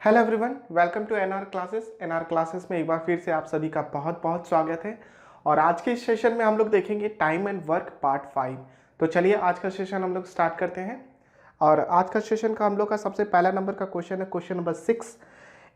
Hello everyone, welcome to NR classes. NR classes में एक बार फिर से आप सभी का बहुत बहुत स्वागत है। और आज के इस सेशन में हम लोग देखेंगे टाइम एंड वर्क पार्ट 5। तो चलिए आज का सेशन हम लोग स्टार्ट करते हैं। और आज का सेशन का हम लोग का सबसे पहला नंबर का क्वेश्चन है, क्वेश्चन नंबर 6।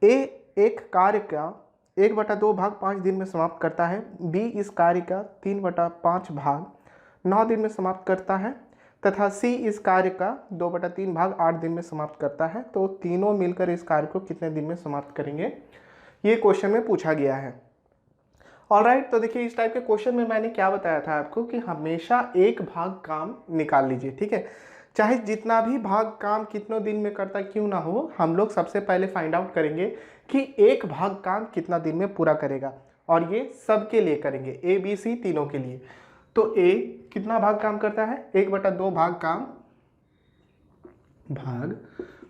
ए एक कार्य का 1/2 भाग 5 दिन में समाप्त करता है। बी इस कार्य का 3/5 भाग 9 दिन में समाप्त करता है तथा सी इस कार्य का 2/3 भाग 8 दिन में समाप्त करता है। तो तीनों मिलकर इस कार्य को कितने दिन में समाप्त करेंगे, ये क्वेश्चन में पूछा गया है। ऑलराइट, तो देखिए इस टाइप के क्वेश्चन में मैंने क्या बताया था आपको कि हमेशा एक भाग काम निकाल लीजिए, ठीक है। चाहे जितना भी भाग काम कितनों दिन में करता क्यों ना हो, हम लोग सबसे पहले फाइंड आउट करेंगे कि एक भाग काम कितना दिन में पूरा करेगा। और ये सबके लिए करेंगे, ए बी सी तीनों के लिए। तो ए कितना भाग काम करता है, 1/2 भाग काम भाग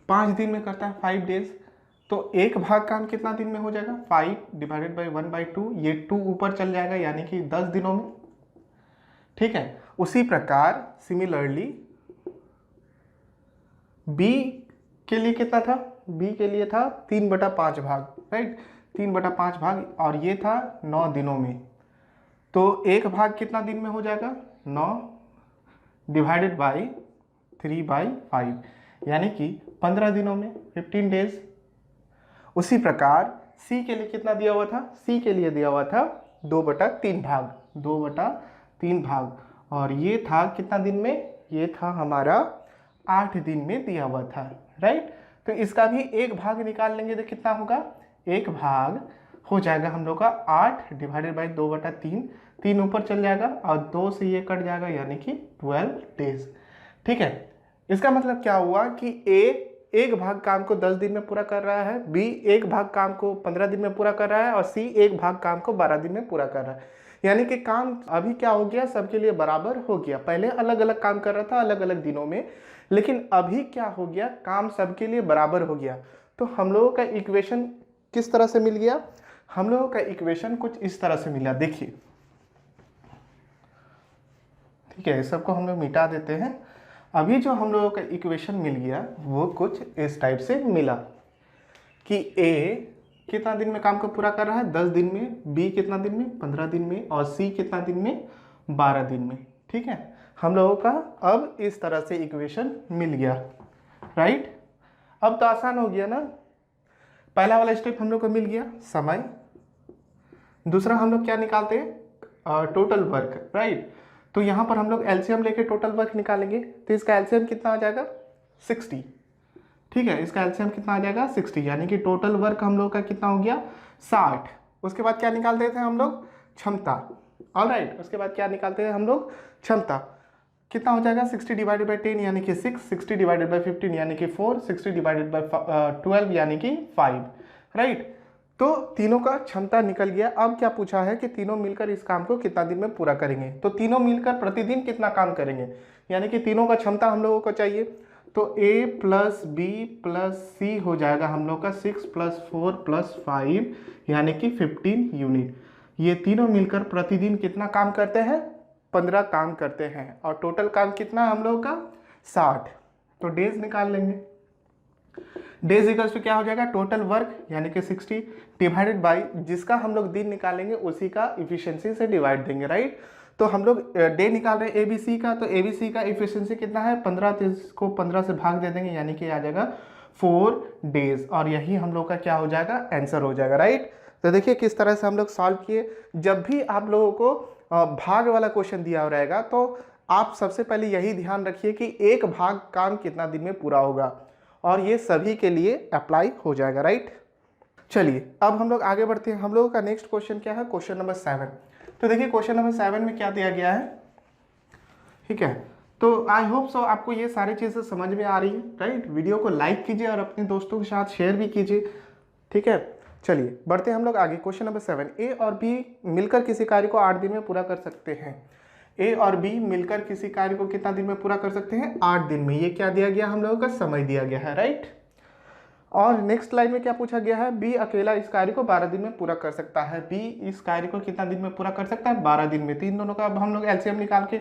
5 दिन में करता है, 5 डेज। तो एक भाग काम कितना दिन में हो जाएगा, 5 डिवाइडेड बाई 1/2। ये 2 ऊपर चल जाएगा यानी कि 10 दिनों में, ठीक है। उसी प्रकार सिमिलरली बी के लिए कितना था, बी के लिए था 3/5 भाग, राइट, 3/5 भाग, और ये था 9 दिनों में। तो एक भाग कितना दिन में हो जाएगा, 9 डिवाइडेड बाई 3/5 यानी कि 15 दिनों में, 15 डेज। उसी प्रकार सी के लिए कितना दिया हुआ था, सी के लिए दिया हुआ था 2/3 भाग, 2/3 भाग, और ये था कितना दिन में, ये था हमारा 8 दिन में दिया हुआ था, राइट। तो इसका भी एक भाग निकाल लेंगे तो कितना होगा, एक भाग हो जाएगा हम लोग का 8 डिवाइडेड बाई 2/3, 3 ऊपर चल जाएगा और 2 से ये कट जाएगा यानी कि 12 डेज, ठीक है। इसका मतलब क्या हुआ कि ए एक भाग काम को 10 दिन में पूरा कर रहा है, बी एक भाग काम को 15 दिन में पूरा कर रहा है और सी एक भाग काम को 12 दिन में पूरा कर रहा है। यानी कि काम अभी क्या हो गया, सबके लिए बराबर हो गया। पहले अलग अलग काम कर रहा था अलग अलग दिनों में, लेकिन अभी क्या हो गया, काम सबके लिए बराबर हो गया। तो हम लोगों का इक्वेशन किस तरह से मिल गया, हम लोगों का इक्वेशन कुछ इस तरह से मिला, देखिए, ठीक है। सबको हम लोग मिटा देते हैं। अभी जो हम लोगों का इक्वेशन मिल गया वो कुछ इस टाइप से मिला कि ए कितना दिन में काम को पूरा कर रहा है, 10 दिन में, बी कितना दिन में, 15 दिन में, और सी कितना दिन में, 12 दिन में, ठीक है। हम लोगों का अब इस तरह से इक्वेशन मिल गया, राइट। अब तो आसान हो गया ना, पहला वाला स्टेप हम लोग को मिल गया समय। दूसरा हम लोग क्या निकालते हैं, टोटल वर्क, राइट। तो यहाँ पर हम लोग एलसीएम लेके टोटल वर्क निकालेंगे। तो इसका एलसीएम कितना आ जाएगा, 60, ठीक है। इसका एलसीएम कितना आ जाएगा, 60, यानी कि टोटल वर्क हम लोग का कितना हो गया, 60। उसके बाद क्या निकालते थे हम लोग, क्षमता। ऑलराइट, उसके बाद क्या निकालते हैं हम लोग, क्षमता। कितना हो जाएगा, 60 डिवाइडेड बाई 10 यानी कि 6, 60 डिवाइडेड बाई 15 यानी कि 4, 60 डिवाइडेड बाई 12 यानी कि 5, राइट। तो तीनों का क्षमता निकल गया। अब क्या पूछा है कि तीनों मिलकर इस काम को कितना दिन में पूरा करेंगे। तो तीनों मिलकर प्रतिदिन कितना काम करेंगे, यानी कि तीनों का क्षमता हम लोगों को चाहिए। तो a प्लस बी प्लस सी हो जाएगा हम लोग का 6 + 4 + 5 यानी कि 15 यूनिट। ये तीनों मिलकर प्रतिदिन कितना काम करते हैं, 15 काम करते हैं। और टोटल काम कितना हम लोगों का, 60। तो डेज निकाल लेंगे। डेज इक्वल्स टू क्या हो जाएगा, टोटल वर्क यानी कि 60 डिवाइडेड बाई जिसका हम लोग दिन निकालेंगे उसी का इफिशियंसी से डिवाइड देंगे, राइट। तो हम लोग डे निकाल रहे हैं एबीसी का, तो एबीसी का इफिशियंसी कितना है, 15, तो इसको 15 से भाग दे देंगे यानी कि आ जाएगा 4 डेज। और यही हम लोग का क्या हो जाएगा, आंसर हो जाएगा, राइट। तो देखिए किस तरह से हम लोग सॉल्व किए। जब भी आप लोगों को भाग वाला क्वेश्चन दिया रहेगा तो आप सबसे पहले यही ध्यान रखिए कि एक भाग काम कितना दिन में पूरा होगा, और ये सभी के लिए अप्लाई हो जाएगा, राइट। चलिए अब हम लोग आगे बढ़ते हैं। हम लोगों का नेक्स्ट क्वेश्चन क्या है, क्वेश्चन नंबर 7। तो देखिए क्वेश्चन नंबर 7 में क्या दिया गया है, ठीक है। तो आई होप सो आपको ये सारी चीज़ें समझ में आ रही है, राइट। वीडियो को लाइक कीजिए और अपने दोस्तों के साथ शेयर भी कीजिए, ठीक है। चलिए बढ़ते हैं हम लोग आगे। क्वेश्चन नंबर 7, ए और बी मिलकर किसी कार्य को 8 दिन में पूरा कर सकते हैं। ए और बी मिलकर किसी कार्य को कितना दिन में पूरा कर सकते हैं, 8 दिन में। ये क्या दिया गया, हम लोगों का समय दिया गया है, राइट। और नेक्स्ट लाइन में क्या पूछा गया है, बी अकेला इस कार्य को 12 दिन में पूरा कर सकता है। बी इस कार्य को कितना दिन में पूरा कर सकता है, 12 दिन में। तीन दोनों का अब हम लोग एलसीएम निकाल के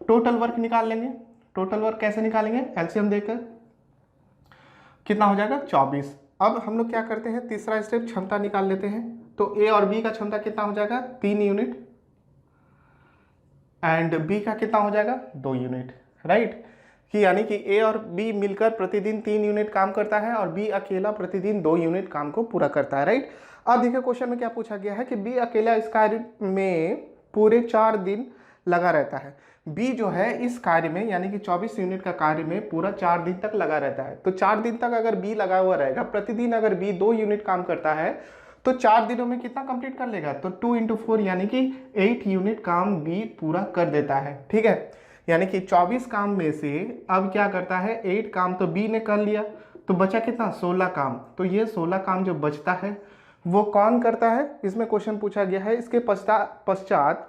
टोटल वर्क निकाल लेंगे। टोटल वर्क कैसे निकालेंगे, एलसीएम देकर कितना हो जाएगा, 24। अब हम लोग क्या करते हैं, तीसरा स्टेप क्षमता निकाल लेते हैं। तो ए और बी का क्षमता कितना हो जाएगा, 3 यूनिट, एंड बी का कितना हो जाएगा, 2 यूनिट, राइट। कि यानी कि ए और बी मिलकर प्रतिदिन 3 यूनिट काम करता है और बी अकेला प्रतिदिन 2 यूनिट काम को पूरा करता है, राइट। अब देखिए क्वेश्चन में क्या पूछा गया है कि बी अकेला इस कार्य में पूरे 4 दिन लगा रहता है। बी जो है इस कार्य में यानी कि 24 यूनिट का कार्य में पूरा 4 दिन तक लगा रहता है। तो 4 दिन तक अगर बी लगा हुआ रहेगा, प्रतिदिन अगर बी 2 यूनिट काम करता है तो 4 दिनों में कितना कंप्लीट कर लेगा, तो 2 × 4 यानी कि 8 यूनिट काम बी पूरा कर देता है, ठीक है। यानी कि 24 काम में से अब क्या करता है, 8 काम तो बी ने कर लिया, तो बचा कितना, 16 काम। तो ये 16 काम जो बचता है वो कौन करता है, इसमें क्वेश्चन पूछा गया है। इसके पश्चात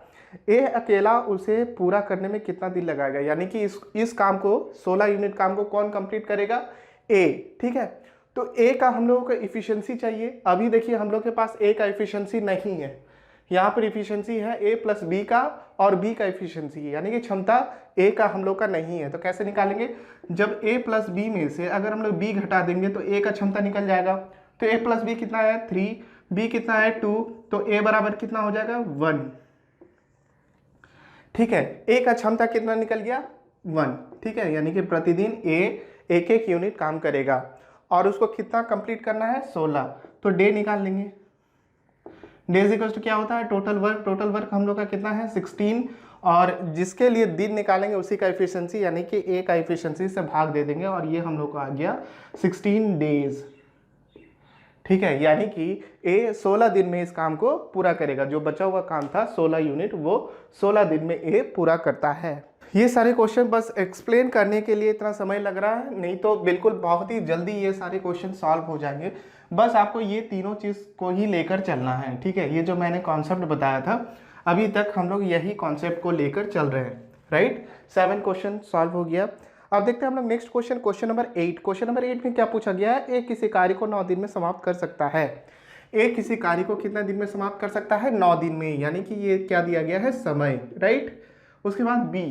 ए अकेला उसे पूरा करने में कितना दिन लगाएगा, यानी कि इस काम को 16 यूनिट काम को कौन कंप्लीट करेगा, ए, ठीक है। तो ए का हम लोगों को इफिशियंसी चाहिए। अभी देखिए हम लोग के पास ए का इफिशियंसी नहीं है, यहाँ पर इफिशियंसी है ए प्लस बी का और बी का इफिशियंसी है, यानी कि क्षमता ए का हम लोग का नहीं है। तो कैसे निकालेंगे, जब ए प्लस बी में से अगर हम लोग बी घटा देंगे तो ए का क्षमता निकल जाएगा। तो ए प्लस बी कितना है, 3, बी कितना है, 2, तो ए बराबर कितना हो जाएगा, 1, ठीक है। ए का क्षमता कितना निकल गया, 1, ठीक है। यानी कि प्रतिदिन ए 1-1 यूनिट काम करेगा और उसको कितना कंप्लीट करना है, 16। तो डे निकाल लेंगे। डे इज इक्वल टू क्या होता है, टोटल वर्क। टोटल वर्क हम लोग का कितना है, 16, और जिसके लिए दिन निकालेंगे उसी का एफिशिएंसी यानी कि ए का एफिशिएंसी से भाग दे देंगे और ये हम लोग को आ गया 16 डेज, ठीक है। यानी कि ए 16 दिन में इस काम को पूरा करेगा। जो बचा हुआ काम था 16 यूनिट, वो 16 दिन में ए पूरा करता है। ये सारे क्वेश्चन बस एक्सप्लेन करने के लिए इतना समय लग रहा है, नहीं तो बिल्कुल बहुत ही जल्दी ये सारे क्वेश्चन सॉल्व हो जाएंगे। बस आपको ये तीनों चीज़ को ही लेकर चलना है, ठीक है। ये जो मैंने कॉन्सेप्ट बताया था अभी तक हम लोग यही कॉन्सेप्ट को लेकर चल रहे हैं, राइट। 7 क्वेश्चन सॉल्व हो गया। अब देखते हैं हम लोग next question, question number 8। Question number 8 में क्या पूछा गया है, ए किसी कार्य को 9 दिन में समाप्त कर सकता है। ए किसी कार्य को कितना दिन में समाप्त कर सकता है, 9 दिन में, यानी कि ये क्या दिया गया है, समय, राइट। उसके बाद बी,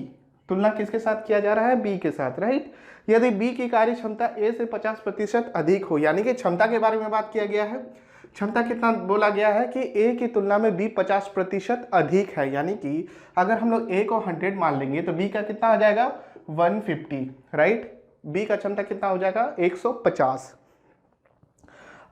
तुलना किसके साथ किया जा रहा है, बी के साथ, राइट। यदि बी की कार्य क्षमता ए से 50% अधिक हो, यानी कि क्षमता के बारे में बात किया गया है। क्षमता कितना बोला गया है कि ए की तुलना में बी 50% अधिक है, यानी कि अगर हम लोग ए को 100 मान लेंगे तो बी का कितना आ जाएगा, 150, राइट। बी का क्षमता कितना हो जाएगा, 150।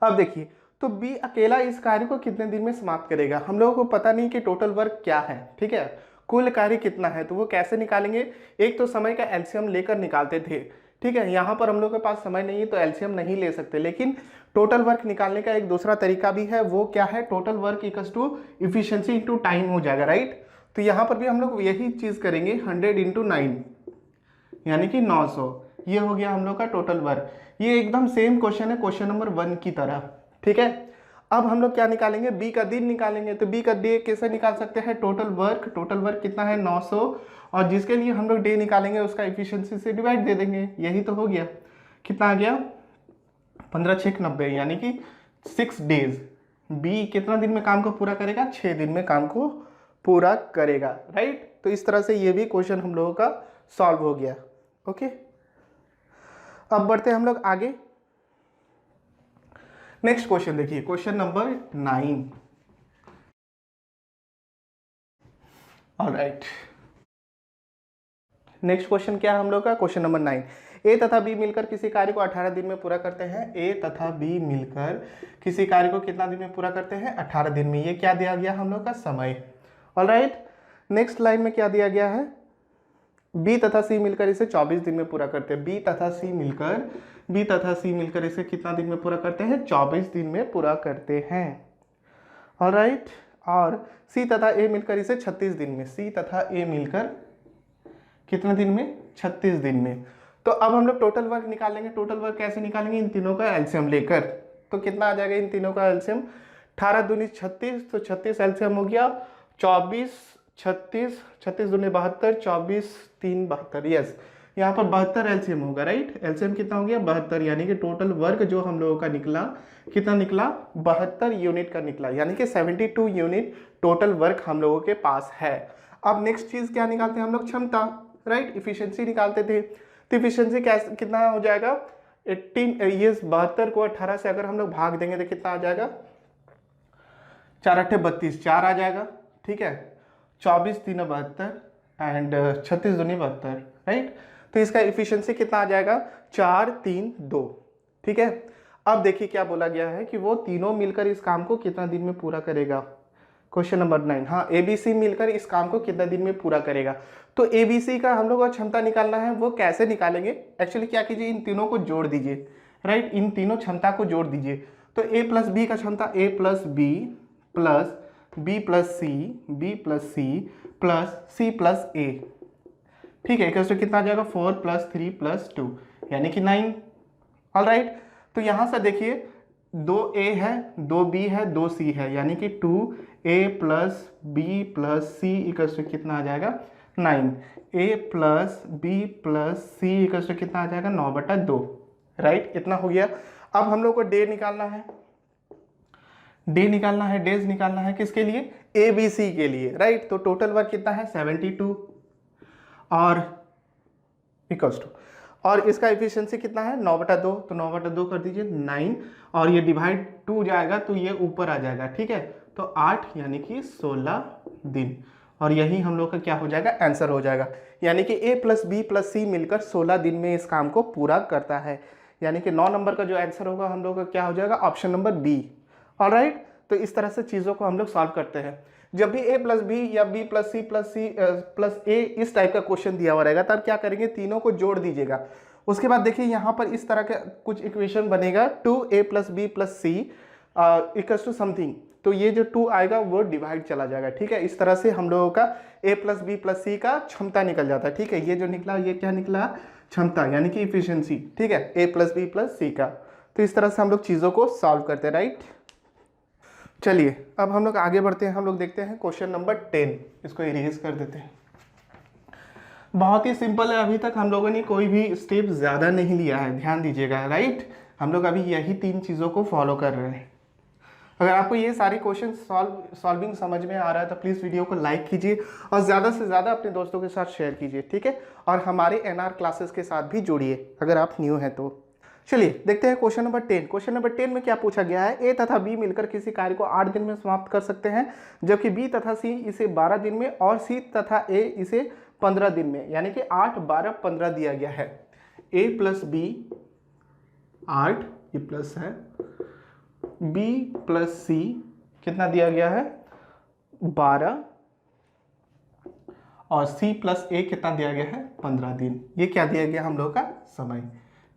अब देखिए, तो बी अकेला इस कार्य को कितने दिन में समाप्त करेगा। हम लोगों को पता नहीं कि टोटल वर्क क्या है, ठीक है, कुल कार्य कितना है, तो वो कैसे निकालेंगे। एक तो समय का एलसीएम लेकर निकालते थे, ठीक है। यहाँ पर हम लोग के पास समय नहीं है तो एलसीएम नहीं ले सकते, लेकिन टोटल वर्क निकालने का एक दूसरा तरीका भी है। वो क्या है, total work equals to efficiency into time हो जाएगा, राइट। तो यहाँ पर भी हम लोग यही चीज़ करेंगे, 100 × 9 यानी कि 900। ये हो गया हम लोग का टोटल वर्क। ये एकदम सेम क्वेश्चन है क्वेश्चन नंबर 1 की तरह, ठीक है। अब हम लोग क्या निकालेंगे, बी का दिन निकालेंगे। तो बी का डे कैसे निकाल सकते हैं, टोटल वर्क। टोटल वर्क कितना है, 900, और जिसके लिए हम लोग डे निकालेंगे उसका एफिशिएंसी से डिवाइड दे देंगे। यही तो हो गया, कितना आ गया, 15 × 6 = 90, यानी कि 6 डेज। बी कितना दिन में काम को पूरा करेगा, 6 दिन में काम को पूरा करेगा, राइट। तो इस तरह से ये भी क्वेश्चन हम लोगों का सॉल्व हो गया, ओके। अब बढ़ते हैं हम लोग आगे। नेक्स्ट क्वेश्चन देखिए, question number 9। Alright, next question क्या है हम लोग का, क्वेश्चन नंबर 9। ए तथा बी मिलकर किसी कार्य को 18 दिन में पूरा करते हैं। ए तथा बी मिलकर किसी कार्य को कितना दिन में पूरा करते हैं, 18 दिन में। ये क्या दिया गया हम लोग का, समय। ऑलराइट, नेक्स्ट लाइन में क्या दिया गया है, बी तथा सी मिलकर इसे 24 दिन में पूरा करते हैं। बी तथा सी मिलकर इसे कितना दिन में पूरा करते हैं, 24 दिन में पूरा करते हैं, ऑलराइट। और सी तथा ए मिलकर इसे 36 दिन में, सी तथा ए मिलकर कितने दिन में, 36 दिन में। तो अब हम लोग टोटल वर्क निकालेंगे। टोटल वर्क कैसे निकालेंगे, इन तीनों का एलसीएम लेकर। तो कितना आ जाएगा इन तीनों का एलसीएम, 18 दूनी 36, तो 36 एलसीएम हो गया 24, 36, 36 दूनी 72, 24 3 72, यस। यहाँ पर 72 एलसीएम होगा, राइट। एलसीएम कितना हो गया, 72, यानी कि टोटल वर्क जो हम लोगों का निकला, कितना निकला, 72 यूनिट का निकला, यानी कि 72 यूनिट टोटल वर्क हम लोगों के पास है। अब नेक्स्ट चीज़ क्या निकालते हैं हम लोग, क्षमता, राइट। इफिशियंसी निकालते थे, तो इफिशियंसी कितना हो जाएगा, 18 ये 72 को 18 से अगर हम लोग भाग देंगे तो कितना आ जाएगा, 4 अट्ठे 32, 4 आ जाएगा, ठीक है। 24 3 72 एंड 36 दूनी 72, राइट। तो इसका इफिशियंसी कितना आ जाएगा, 4 3 2, ठीक है। अब देखिए क्या बोला गया है कि वो तीनों मिलकर इस काम को कितना दिन में पूरा करेगा। क्वेश्चन नंबर 9, हाँ, ABC मिलकर इस काम को कितना दिन में पूरा करेगा। तो ABC का हम लोग को क्षमता निकालना है, वो कैसे निकालेंगे, एक्चुअली क्या कीजिए, इन तीनों को जोड़ दीजिए, राइट, इन तीनों क्षमता को जोड़ दीजिए। तो A प्लस बी का क्षमता A plus B plus B plus C, B plus C plus C plus A, ठीक है, इक्वल टू कितना आ जाएगा, 4 प्लस 3 प्लस 2 यानी कि 9, ऑल राइट। तो यहाँ से देखिए 2A है, 2B है, 2C है, यानी कि 2A plus B plus C equal to कितना आ जाएगा, 9। A plus B plus C equal to कितना आ जाएगा, 9/2, राइट, इतना हो गया। अब हम लोग को डे निकालना है, डे निकालना है, डेज निकालना है, किसके लिए, ABC के लिए, राइट। तो टोटल वर्क कितना है, 72 और इक्वल्स टू, और इसका एफिशिएंसी कितना है, 9/2, तो 9/2 कर दीजिए 9, और ये डिवाइड 2 जाएगा तो ये ऊपर आ जाएगा, ठीक है। तो 8 यानी कि 16 दिन, और यही हम लोग का क्या हो जाएगा, आंसर हो जाएगा। यानी कि A प्लस बी प्लस सी मिलकर 16 दिन में इस काम को पूरा करता है, यानी कि 9 नंबर का जो आंसर होगा हम लोग का क्या हो जाएगा, ऑप्शन नंबर बी, ऑलराइट। तो इस तरह से चीज़ों को हम लोग सॉल्व करते हैं। जब भी A प्लस बी या B plus C plus A इस टाइप का क्वेश्चन दिया हुआ रहेगा, तब क्या करेंगे, तीनों को जोड़ दीजिएगा। उसके बाद देखिए यहाँ पर इस तरह का कुछ इक्वेशन बनेगा, 2A plus B plus C equals to something, तो ये जो 2 आएगा वो डिवाइड चला जाएगा, ठीक है। इस तरह से हम लोगों का A प्लस बी प्लस सी का क्षमता निकल जाता है, ठीक है। ये जो निकला ये क्या निकला, क्षमता, यानी कि इफिशियंसी, ठीक है, A प्लस बी प्लस सी का। तो इस तरह से हम लोग चीज़ों को सॉल्व करते हैं, राइट। चलिए अब हम लोग आगे बढ़ते हैं, हम लोग देखते हैं क्वेश्चन नंबर 10, इसको इरेज कर देते हैं। बहुत ही सिंपल है, अभी तक हम लोगों ने कोई भी स्टेप ज़्यादा नहीं लिया है, ध्यान दीजिएगा, राइट। हम लोग अभी यही 3 चीज़ों को फॉलो कर रहे हैं। अगर आपको ये सारे क्वेश्चन सॉल्विंग समझ में आ रहा है तो प्लीज़ वीडियो को लाइक कीजिए और ज़्यादा से ज़्यादा अपने दोस्तों के साथ शेयर कीजिए, ठीक है। और हमारे NR क्लासेस के साथ भी जुड़िए अगर आप न्यू हैं तो। चलिए देखते हैं क्वेश्चन नंबर 10। क्वेश्चन नंबर 10 में क्या पूछा गया है, A तथा B मिलकर किसी कार्य को 8 दिन में समाप्त कर सकते हैं, जबकि B तथा C इसे 12 दिन में और C तथा A इसे 15 दिन में, यानी कि 8 12 15 दिया गया है। A प्लस बी 8, ये प्लस है, B प्लस C कितना दिया गया है, 12, और C प्लस A कितना दिया गया है, 15 दिन। ये क्या दिया गया हम लोग का, समय,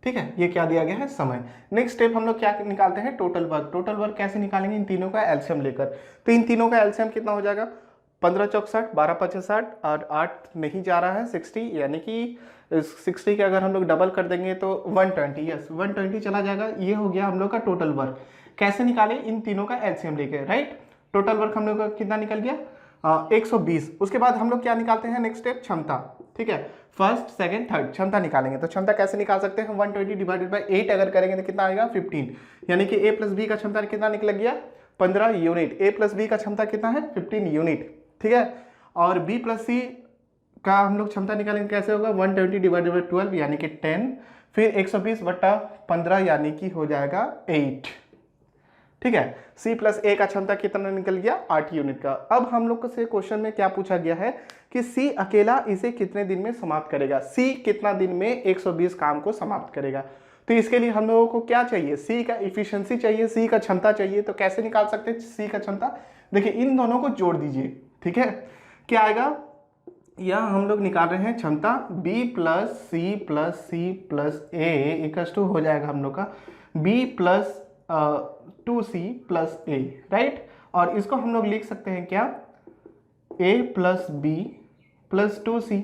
ठीक है, ये क्या दिया गया है, समय। नेक्स्ट स्टेप हम लोग क्या निकालते हैं, टोटल वर्क। टोटल वर्क कैसे निकालेंगे, इन तीनों का एलसीएम लेकर। तो इन तीनों का एलसीएम कितना हो जाएगा, 15 चौक 60, 12 5 60, और 8 नहीं जा रहा है 60, यानी कि 60 के अगर हम लोग डबल कर देंगे तो 120, यस 120 चला जाएगा। ये हो गया हम लोग का टोटल वर्क। कैसे निकाले, इन तीनों का एलसीएम लेके, राइट। टोटल वर्क हम लोग का कितना निकल गया, 120। उसके बाद हम लोग क्या निकालते हैं, नेक्स्ट स्टेप क्षमता, ठीक है, फर्स्ट सेकंड थर्ड क्षमता निकालेंगे। तो क्षमता कैसे निकाल सकते हैं, 120 डिवाइडेड बाई 8 अगर करेंगे तो कितना आएगा, 15, यानी कि A प्लस बी का क्षमता कितना निकल गया, 15 यूनिट। A प्लस बी का क्षमता कितना है, 15 यूनिट, ठीक है। और B प्लस सी का हम लोग क्षमता निकालेंगे, कैसे होगा, 120 डिवाइडेड बाई 12 यानी कि 10, फिर 120/15 यानी कि हो जाएगा 8, ठीक है। C प्लस A का क्षमता कितना निकल गया, 8 यूनिट का। अब हम लोग से क्वेश्चन में क्या पूछा गया है कि C अकेला इसे कितने दिन में समाप्त करेगा, C कितना दिन में 120 काम को समाप्त करेगा। तो इसके लिए हम लोगों को क्या चाहिए, C का इफिशियंसी चाहिए, C का क्षमता चाहिए। तो कैसे निकाल सकते हैं C का क्षमता, देखिए इन दोनों को जोड़ दीजिए, ठीक है। क्या आएगा, यहाँ हम लोग निकाल रहे हैं क्षमता, B plus C plus C plus A equal to हो जाएगा हम लोग का B plus 2C plus A, right. और इसको हम लोग लिख सकते हैं क्या, A plus B plus 2C,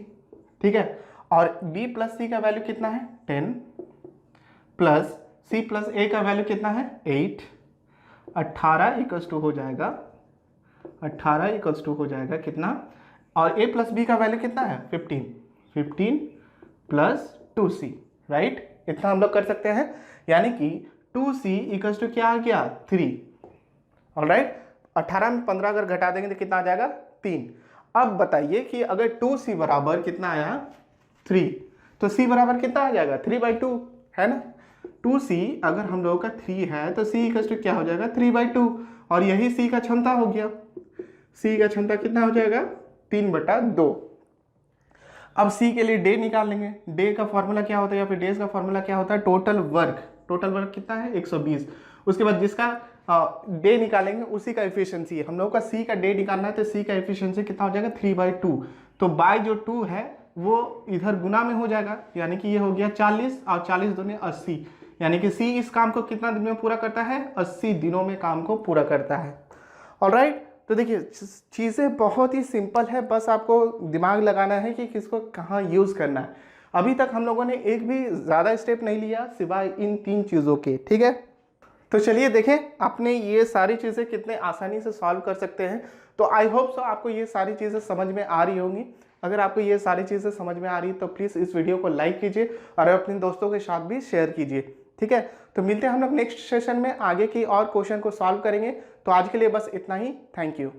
ठीक है। और B प्लस सी का वैल्यू कितना है, 10, प्लस C प्लस A का वैल्यू कितना है, 8, 18 इक्वल्स टू हो जाएगा, 18 इक्वल्स टू हो जाएगा कितना, और A प्लस बी का वैल्यू कितना है, 15, 15 प्लस 2C, राइट। इतना हम लोग कर सकते हैं, यानी कि 2C इक्वल्स टू क्या आ गया, 3, ऑलराइट। 18 में 15 अगर घटा देंगे तो कितना आ जाएगा, 3। अब बताइए कि अगर 2C बराबर कितना आया, 3, तो C बराबर कितना आ जाएगा, 3/2, है ना। 2c अगर हम लोगों का 3 है तो c इक्वल टू क्या हो जाएगा 3/2, और यही c का क्षमता हो गया। c का क्षमता कितना हो जाएगा 3/2। अब c के लिए डे निकाल लेंगे। डे का फॉर्मूला क्या होता है या फिर डेज का फॉर्मूला क्या होता है, टोटल वर्क। टोटल वर्क कितना है 120। उसके बाद जिसका डे निकालेंगे उसी का एफिशिएंसी है। हम लोगों का c का डे निकालना है तो c का एफिशिएंसी कितना हो जाएगा 3/2। तो बाय जो 2 है वो इधर गुना में हो जाएगा, यानी कि ये हो गया 40 और 40 दूनी 80, यानी कि c इस काम को कितना दिन में पूरा करता है 80 दिनों में काम को पूरा करता है। ऑलराइट, तो देखिए चीज़ें बहुत ही सिंपल है, बस आपको दिमाग लगाना है कि किसको कहाँ यूज़ करना है। अभी तक हम लोगों ने एक भी ज़्यादा स्टेप नहीं लिया सिवाय इन 3 चीज़ों के, ठीक है। तो चलिए देखें आपने ये सारी चीज़ें कितने आसानी से सॉल्व कर सकते हैं। तो आई होप सो आपको ये सारी चीज़ें समझ में आ रही होंगी। अगर आपको ये सारी चीज़ें समझ में आ रही तो प्लीज़ इस वीडियो को लाइक कीजिए और अपने दोस्तों के साथ भी शेयर कीजिए, ठीक है। तो मिलते हैं हम लोग नेक्स्ट सेशन में, आगे की और क्वेश्चन को सॉल्व करेंगे। तो आज के लिए बस इतना ही, थैंक यू।